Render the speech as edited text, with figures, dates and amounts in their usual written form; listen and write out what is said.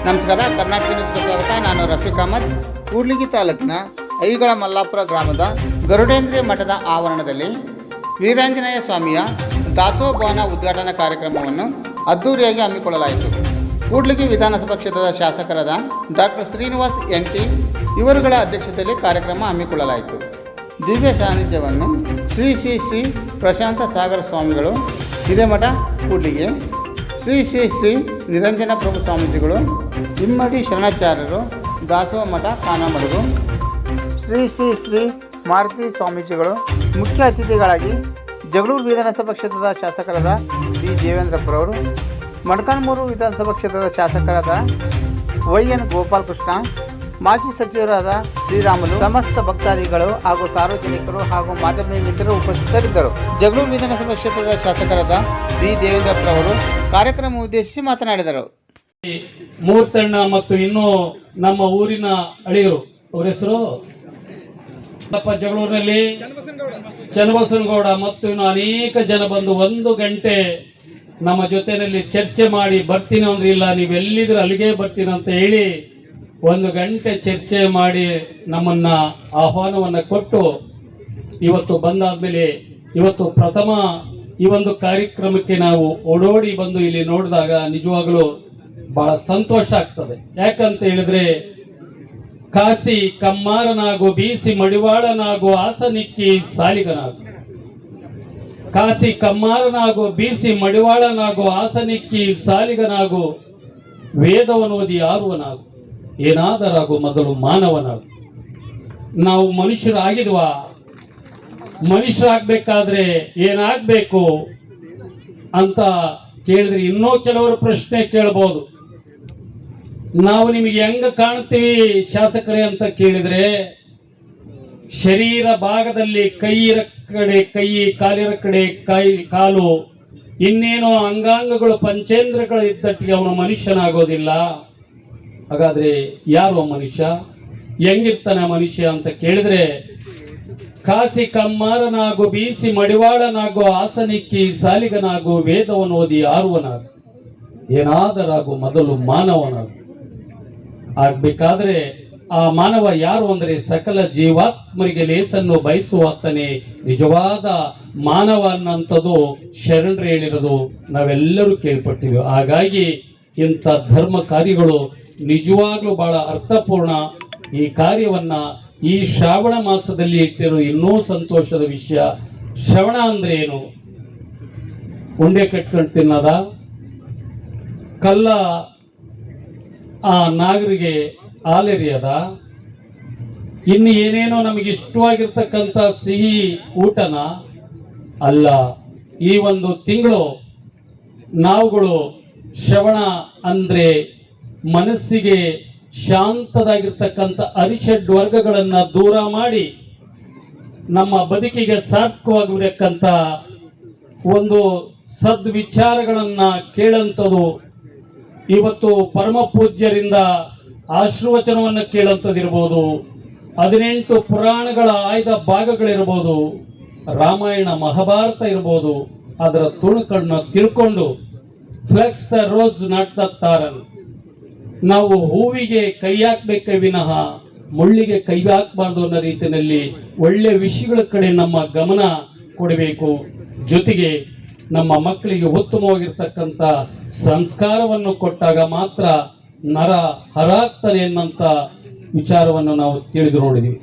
ನಮಸ್ಕಾರ, ಕರ್ನಾಟಕ ನ್ಯೂಸ್ಗೆ ಸ್ವಾಗತ. ನಾನು ರಫೀಕ್ ಅಹಮದ್. ಕೂಡ್ಲಿಗಿ ತಾಲೂಕಿನ ಐಗಳ ಮಲ್ಲಾಪುರ ಗ್ರಾಮದ ಗರುಡೇಂದ್ರಿ ಮಠದ ಆವರಣದಲ್ಲಿ ವೀರಾಂಜನೇಯ ಸ್ವಾಮಿಯ ದಾಸೋಭವನ ಉದ್ಘಾಟನಾ ಕಾರ್ಯಕ್ರಮವನ್ನು ಅದ್ದೂರಿಯಾಗಿ ಹಮ್ಮಿಕೊಳ್ಳಲಾಯಿತು. ಕೂಡ್ಲಿಗಿ ವಿಧಾನಸಭಾ ಕ್ಷೇತ್ರದ ಶಾಸಕರಾದ ಡಾಕ್ಟರ್ ಶ್ರೀನಿವಾಸ್ NT ಇವರುಗಳ ಅಧ್ಯಕ್ಷತೆಯಲ್ಲಿ ಕಾರ್ಯಕ್ರಮ ಹಮ್ಮಿಕೊಳ್ಳಲಾಯಿತು. ದಿವ್ಯ ಸಾನ್ನಿಧ್ಯವನ್ನು ಶ್ರೀ ಶ್ರೀ ಶ್ರೀ ಪ್ರಶಾಂತ ಸಾಗರ ಸ್ವಾಮಿಗಳು ಹಿರೇಮಠ ಕೂಡ್ಲಿಗಿ, ಶ್ರೀ ಶ್ರೀ ಶ್ರೀ ನಿರಂಜನ ಪ್ರಭು ಸ್ವಾಮೀಜಿಗಳು ಇಮ್ಮಡಿ ಶರಣಾಚಾರ್ಯರು ದಾಸೋಹ ಮಠ ಕಾನಮಡುಗು, ಶ್ರೀ ಶ್ರೀ ಶ್ರೀ ಮಾರುತಿ ಸ್ವಾಮೀಜಿಗಳು ಮುಖ್ಯ ಅತಿಥಿಗಳಾಗಿ ಜಗಳೂರು ವಿಧಾನಸಭಾ ಕ್ಷೇತ್ರದ ಶಾಸಕರಾದ ಡಿ ದೇವೇಂದ್ರಪ್ಪರವರು, ಮೊಳಕಾಲ್ಮೂರು ವಿಧಾನಸಭಾ ಕ್ಷೇತ್ರದ ಶಾಸಕರಾದ YN ಗೋಪಾಲಕೃಷ್ಣ, ಮಾಜಿ ಸಚಿವರಾದ ಶ್ರೀರಾಮುಲು, ಸಮಸ್ತ ಭಕ್ತಾದಿಗಳು ಹಾಗೂ ಸಾರ್ವಜನಿಕರು ಹಾಗೂ ಮಾಧ್ಯಮ ಮಿತ್ರರು ಉಪಸ್ಥಿತರಿದ್ದರು. ಜಗಳೂರು ವಿಧಾನಸಭಾ ಕ್ಷೇತ್ರದ ಶಾಸಕರಾದ ಡಿ ದೇವೇಂದ್ರಪ್ಪರವರು ಕಾರ್ಯಕ್ರಮ ಉದ್ದೇಶಿಸಿ ಮಾತನಾಡಿದರು. ಮೂರ್ತಣ್ಣ ಮತ್ತು ಇನ್ನೂ ನಮ್ಮ ಊರಿನ ಅಳಿಯರು, ಅವರ ಹೆಸರು ಜಗಳೂರಿನಲ್ಲಿ ಚನ್ನಬಸನಗೌಡ ಮತ್ತು ಇನ್ನು ಅನೇಕ ಜನ ಬಂದು 1 ಗಂಟೆ ನಮ್ಮ ಜೊತೆಯಲ್ಲಿ ಚರ್ಚೆ ಮಾಡಿ ಬರ್ತೀನಿ ಅಂದ್ರೆ ಇಲ್ಲ ನೀವೆಲ್ಲಿದ್ರು ಅಲ್ಲಿಗೆ ಬರ್ತೀನಿ ಅಂತ ಹೇಳಿ 1 ಗಂಟೆ ಚರ್ಚೆ ಮಾಡಿ ನಮ್ಮನ್ನ ಆಹ್ವಾನವನ್ನು ಕೊಟ್ಟು ಇವತ್ತು ಬಂದಾದ್ಮೇಲೆ ಇವತ್ತು ಪ್ರಥಮ ಈ ಒಂದು ಕಾರ್ಯಕ್ರಮಕ್ಕೆ ನಾವು ಓಡೋಡಿ ಬಂದು ಇಲ್ಲಿ ನೋಡಿದಾಗ ನಿಜವಾಗಲೂ ಬಹಳ ಸಂತೋಷ ಆಗ್ತದೆ. ಯಾಕಂತ ಹೇಳಿದ್ರೆ ಕಾಸಿ ಕಮ್ಮಾರನಾಗು, ಬೀಸಿ ಮಡಿವಾಳನಾಗು, ಆಸನಿಕ್ಕಿ ಸಾಲಿಗನಾಗು. ಕಾಸಿ ಕಮ್ಮಾರನಾಗು, ಬೀಸಿ ಮಡಿವಾಳನಾಗು, ಆಸನಿಕ್ಕಿ ಸಾಲಿಗನಾಗು, ವೇದವನ್ನು ಓದಿ ಆರುವನಾಗು, ಏನಾದರಾಗು ಮೊದಲು ಮಾನವನಾಗು. ನಾವು ಮನುಷ್ಯರಾಗಿದ್ವಾ? ಮನುಷ್ಯರಾಗಬೇಕಾದ್ರೆ ಏನಾಗಬೇಕು ಅಂತ ಕೇಳಿದ್ರೆ ಇನ್ನೂ ಕೆಲವರು ಪ್ರಶ್ನೆ ಕೇಳಬಹುದು. ನಾವು ನಿಮಗೆ ಹೆಂಗ ಕಾಣ್ತೀವಿ ಶಾಸಕರೇ ಅಂತ ಕೇಳಿದ್ರೆ, ಶರೀರ ಭಾಗದಲ್ಲಿ ಕೈಯಿರ ಕಡೆ ಕೈ, ಕಾಲಿರ ಕಡೆ ಕಾಲು, ಇನ್ನೇನೋ ಅಂಗಾಂಗಗಳು ಪಂಚೇಂದ್ರಗಳು ಇದ್ದಟ್ಟಿಗೆ ಅವನು ಮನುಷ್ಯನಾಗೋದಿಲ್ಲ. ಹಾಗಾದ್ರೆ ಯಾರು ಮನುಷ್ಯ? ಹೆಂಗಿರ್ತಾನೆ ಮನುಷ್ಯ ಅಂತ ಕೇಳಿದ್ರೆ, ಕಾಸಿ ಕಮ್ಮಾರನಾಗು, ಬೀಸಿ ಮಡಿವಾಳನಾಗು, ಆಸನಿಕ್ಕಿ ಸಾಲಿಗನಾಗು, ವೇದವನ್ನು ಓದಿ ಆರುವನಾಗು, ಏನಾದರಾಗು ಮೊದಲು ಮಾನವನಾಗು. ಆಗ್ಬೇಕಾದ್ರೆ ಆ ಮಾನವ ಯಾರು ಅಂದ್ರೆ ಸಕಲ ಜೀವಾತ್ಮರಿಗೆ ಲೇಸನ್ನು ಬಯಸುವಾತನೇ ನಿಜವಾದ ಮಾನವ ಅನ್ನಂಥದ್ದು ಶರಣರು ಹೇಳಿರೋದು ನಾವೆಲ್ಲರೂ ಕೇಳ್ಪಟ್ಟಿವಿ. ಹಾಗಾಗಿ ಇಂಥ ಧರ್ಮ ಕಾರ್ಯಗಳು ನಿಜವಾಗ್ಲೂ ಬಹಳ ಅರ್ಥಪೂರ್ಣ. ಈ ಕಾರ್ಯವನ್ನ ಈ ಶ್ರಾವಣ ಮಾಸದಲ್ಲಿ ಇಟ್ಟಿರೋ ಇನ್ನೂ ಸಂತೋಷದ ವಿಷಯ. ಶ್ರವಣ ಅಂದ್ರೆ ಏನು? ಉಂಡೆ ಕಟ್ಕೊಂಡು ತಿನ್ನದ, ಕಲ್ಲ ಆ ನಾಗರಿಗೆ ಹಾಲೆರಿಯದ, ಇನ್ನು ಏನೇನೋ ನಮಗೆ ಇಷ್ಟವಾಗಿರ್ತಕ್ಕಂಥ ಸಿಹಿ ಊಟನ ಅಲ್ಲ. ಈ ಒಂದು ತಿಂಗಳು ನಾವುಗಳು ಶ್ರವಣ ಅಂದ್ರೆ ಮನಸ್ಸಿಗೆ ಶಾಂತದಾಗಿರ್ತಕ್ಕಂಥ ಅರಿಷಡ್ ವರ್ಗಗಳನ್ನ ದೂರ ಮಾಡಿ ನಮ್ಮ ಬದುಕಿಗೆ ಸಾರ್ಥಕವಾಗಿರತಕ್ಕಂಥ ಒಂದು ಸದ್ವಿಚಾರಗಳನ್ನ ಕೇಳಂಥದ್ದು. ಇವತ್ತು ಪರಮ ಪೂಜ್ಯರಿಂದ ಆಶೀರ್ವಚನವನ್ನು ಕೇಳಂಥದ್ದಿರ್ಬೋದು, 18 ಪುರಾಣಗಳ ಆಯ್ದ ಭಾಗಗಳಿರ್ಬೋದು, ರಾಮಾಯಣ ಮಹಾಭಾರತ ಇರ್ಬೋದು. ಅದರ ತುಣುಕನ್ನ ತಿಳ್ಕೊಂಡು flex the rose not the thorn, ನಾವು ಹೂವಿಗೆ ಕೈ ಹಾಕ್ಬೇಕೆ ವಿನಃ ಮುಳ್ಳಿಗೆ ಕೈ ಹಾಕಬಾರ್ದು ಅನ್ನೋ ರೀತಿಯಲ್ಲಿ ಒಳ್ಳೆ ವಿಷಯಗಳ ಕಡೆ ನಮ್ಮ ಗಮನ ಕೊಡಬೇಕು. ಜೊತೆಗೆ ನಮ್ಮ ಮಕ್ಕಳಿಗೆ ಉತ್ತಮವಾಗಿರ್ತಕ್ಕಂಥ ಸಂಸ್ಕಾರವನ್ನು ಕೊಟ್ಟಾಗ ಮಾತ್ರ ನರ ಹರಾಗ್ತಾನೆ ಎನ್ನುವಂಥ ವಿಚಾರವನ್ನು ನಾವು ತಿಳಿದು ನೋಡಿದ್ವಿ.